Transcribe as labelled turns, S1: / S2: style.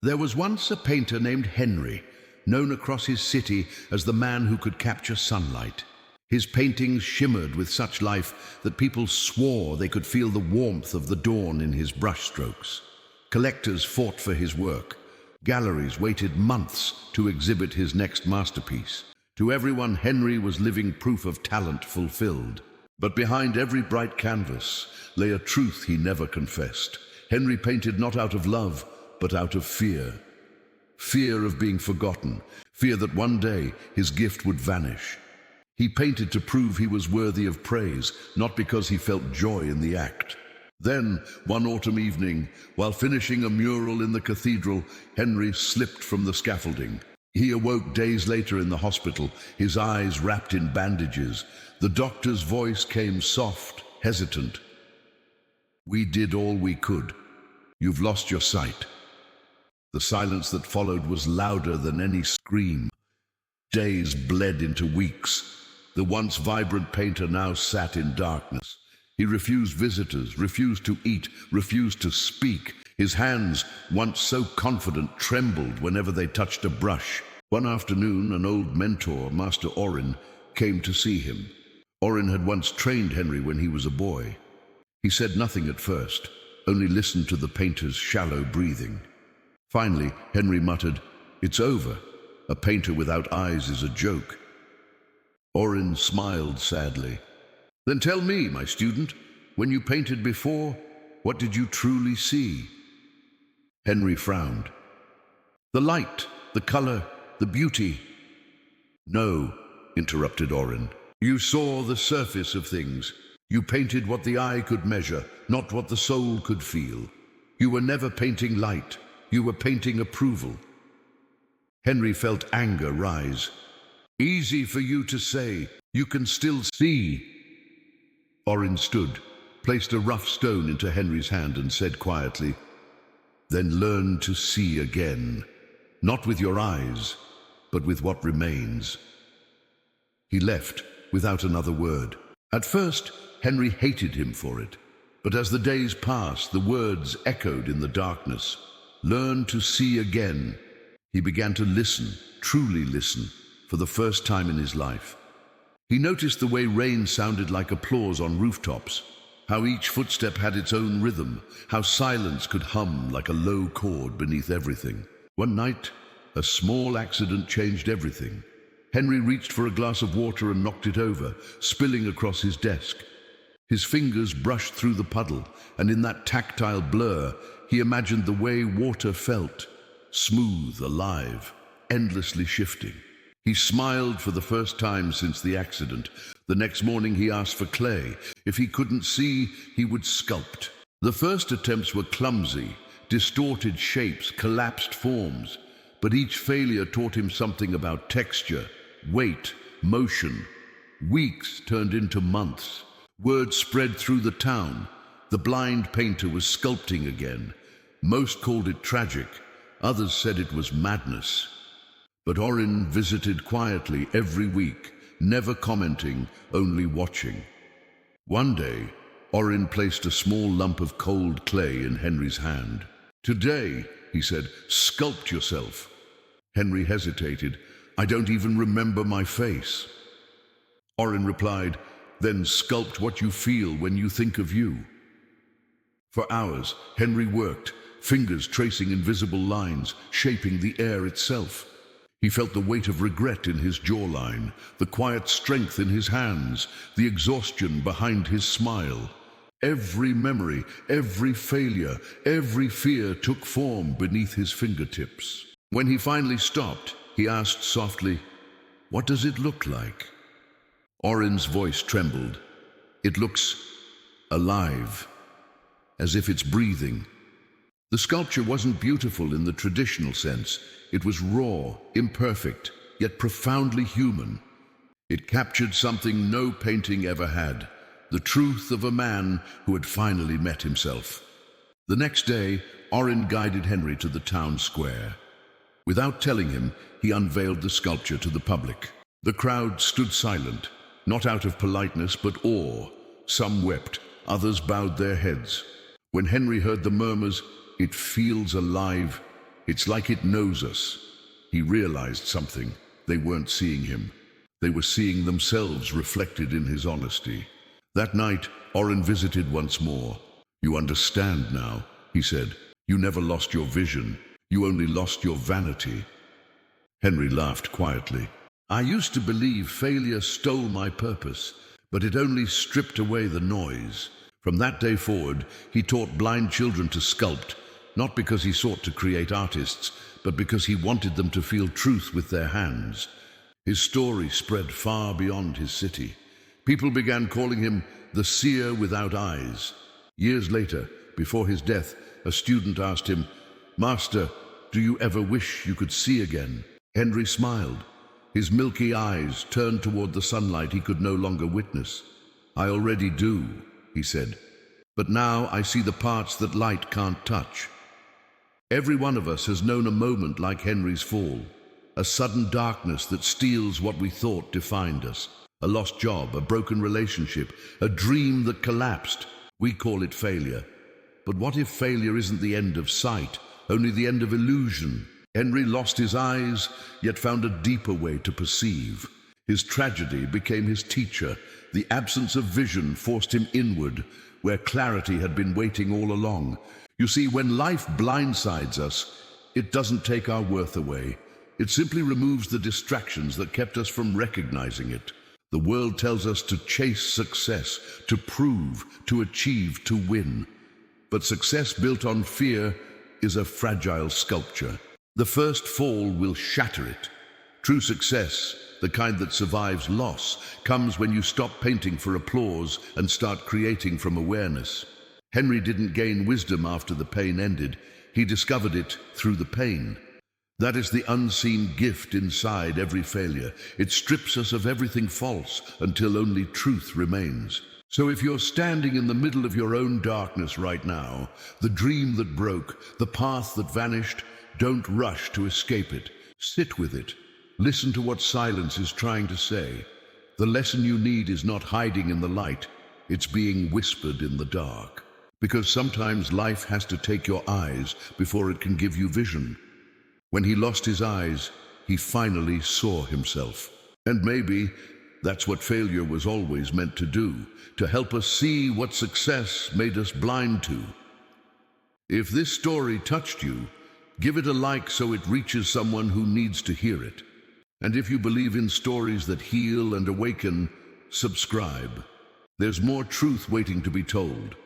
S1: There was once a painter named Henry, known across his city as the man who could capture sunlight. His paintings shimmered with such life that people swore they could feel the warmth of the dawn in his brushstrokes. Collectors fought for his work. Galleries waited months to exhibit his next masterpiece. To everyone, Henry was living proof of talent fulfilled. But behind every bright canvas lay a truth he never confessed. Henry painted not out of love, but out of fear. Fear of being forgotten, fear that one day his gift would vanish. He painted to prove he was worthy of praise, not because he felt joy in the act. Then, one autumn evening, while finishing a mural in the cathedral, Henry slipped from the scaffolding. He awoke days later in the hospital, his eyes wrapped in bandages. The doctor's voice came soft, hesitant. "We did all we could. You've lost your sight." The silence that followed was louder than any scream. Days bled into weeks. The once vibrant painter now sat in darkness. He refused visitors, refused to eat, refused to speak. His hands, once so confident, trembled whenever they touched a brush. One afternoon, an old mentor, Master Orin, came to see him. Orin had once trained Henry when he was a boy. He said nothing at first, only listened to the painter's shallow breathing. Finally, Henry muttered, "It's over. A painter without eyes is a joke." Orin smiled sadly. "Then tell me, my student, when you painted before, what did you truly see?" Henry frowned. "The light, the color, the beauty." "No," interrupted Orin. "You saw the surface of things. You painted what the eye could measure, not what the soul could feel. You were never painting light. You were painting approval." Henry felt anger rise. "Easy for you to say. You can still see." Orin stood, placed a rough stone into Henry's hand and said quietly, "Then learn to see again, not with your eyes, but with what remains." He left without another word. At first, Henry hated him for it, but as the days passed, the words echoed in the darkness. Learn to see again. He began to listen, truly listen, for the first time in his life. He noticed the way rain sounded like applause on rooftops, how each footstep had its own rhythm, how silence could hum like a low chord beneath everything. One night, a small accident changed everything. Henry reached for a glass of water and knocked it over, spilling across his desk. His fingers brushed through the puddle, and in that tactile blur, he imagined the way water felt, smooth, alive, endlessly shifting. He smiled for the first time since the accident. The next morning he asked for clay. If he couldn't see, he would sculpt. The first attempts were clumsy, distorted shapes, collapsed forms, but each failure taught him something about texture, weight, motion. Weeks turned into months. Word spread through the town. The blind painter was sculpting again. Most called it tragic. Others said it was madness. But Orin visited quietly every week, never commenting, only watching. One day, Orin placed a small lump of cold clay in Henry's hand. "Today," he said, "sculpt yourself." Henry hesitated. "I don't even remember my face." Orin replied, "Then sculpt what you feel when you think of you." For hours, Henry worked, fingers tracing invisible lines, shaping the air itself. He felt the weight of regret in his jawline, the quiet strength in his hands, the exhaustion behind his smile. Every memory, every failure, every fear took form beneath his fingertips. When he finally stopped, he asked softly, "What does it look like?" Orin's voice trembled. "It looks alive, as if it's breathing." The sculpture wasn't beautiful in the traditional sense. It was raw, imperfect, yet profoundly human. It captured something no painting ever had, the truth of a man who had finally met himself. The next day, Orin guided Henry to the town square. Without telling him, he unveiled the sculpture to the public. The crowd stood silent, not out of politeness but awe. Some wept, others bowed their heads. When Henry heard the murmurs, "It feels alive," It's like it knows us. He realized something. They weren't seeing him. They were seeing themselves reflected in his honesty. That night, Oren visited once more. "You understand now," he said. "You never lost your vision. You only lost your vanity." Henry laughed quietly. "I used to believe failure stole my purpose, but it only stripped away the noise." From that day forward, he taught blind children to sculpt, not because he sought to create artists, but because he wanted them to feel truth with their hands. His story spread far beyond his city. People began calling him the seer without eyes. Years later, before his death, a student asked him, "Master, do you ever wish you could see again?" Henry smiled. His milky eyes turned toward the sunlight he could no longer witness. "I already do," he said. "But now I see the parts that light can't touch." Every one of us has known a moment like Henry's fall. A sudden darkness that steals what we thought defined us. A lost job, a broken relationship, a dream that collapsed. We call it failure. But what if failure isn't the end of sight, only the end of illusion? Henry lost his eyes, yet found a deeper way to perceive. His tragedy became his teacher. The absence of vision forced him inward, where clarity had been waiting all along. You see, when life blindsides us, it doesn't take our worth away. It simply removes the distractions that kept us from recognizing it. The world tells us to chase success, to prove, to achieve, to win. But success built on fear is a fragile sculpture. The first fall will shatter it. True success, the kind that survives loss, comes when you stop painting for applause and start creating from awareness. Henry didn't gain wisdom after the pain ended. He discovered it through the pain. That is the unseen gift inside every failure. It strips us of everything false until only truth remains. So if you're standing in the middle of your own darkness right now, the dream that broke, the path that vanished, don't rush to escape it. Sit with it. Listen to what silence is trying to say. The lesson you need is not hiding in the light. It's being whispered in the dark. Because sometimes life has to take your eyes before it can give you vision. When he lost his eyes, he finally saw himself. And maybe that's what failure was always meant to do, to help us see what success made us blind to. If this story touched you, give it a like so it reaches someone who needs to hear it. And if you believe in stories that heal and awaken, subscribe. There's more truth waiting to be told.